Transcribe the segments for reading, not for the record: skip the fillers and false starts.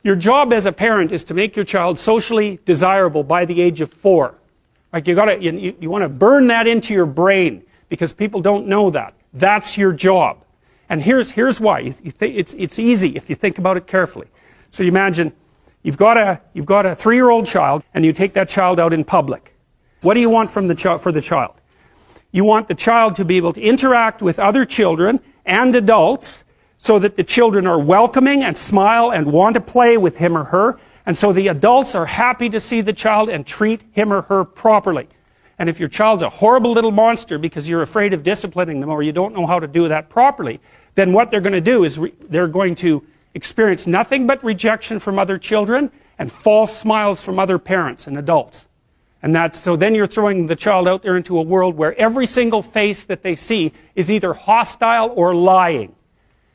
Your job as a parent is to make your child socially desirable by the age of 4. Like you want to burn that into your brain, because people don't know that. That's your job. And here's why. It's easy if you think about it carefully. So you imagine you've got a 3-year-old child, and you take that child out in public. What do you want for the child? You want the child to be able to interact with other children and adults, so that the children are welcoming and smile and want to play with him or her, and so the adults are happy to see the child and treat him or her properly. And if your child's a horrible little monster because you're afraid of disciplining them, or you don't know how to do that properly, then what they're going to do is they're going to experience nothing but rejection from other children and false smiles from other parents and adults. And so then you're throwing the child out there into a world where every single face that they see is either hostile or lying.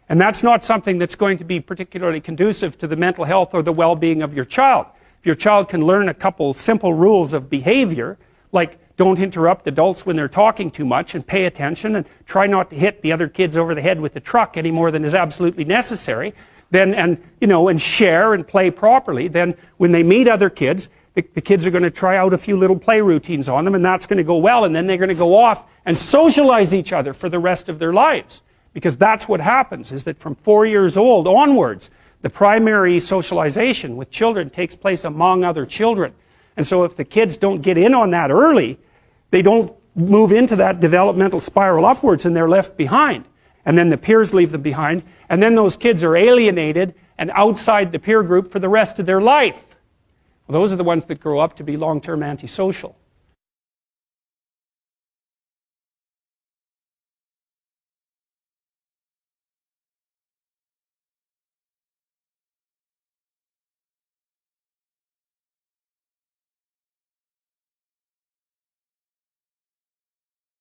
And that's not something that's going to be particularly conducive to the mental health or the well-being of your child. If your child can learn a couple simple rules of behavior, like don't interrupt adults when they're talking too much, and pay attention, and try not to hit the other kids over the head with the truck any more than is absolutely necessary, and share and play properly, then when they meet other kids, the kids are going to try out a few little play routines on them, and that's going to go well, and then they're going to go off and socialize each other for the rest of their lives. Because that's what happens, is that from 4 years old onwards, the primary socialization with children takes place among other children. And so if the kids don't get in on that early, they don't move into that developmental spiral upwards, and they're left behind. And then the peers leave them behind, and then those kids are alienated and outside the peer group for the rest of their life. Well, those are the ones that grow up to be long-term antisocial.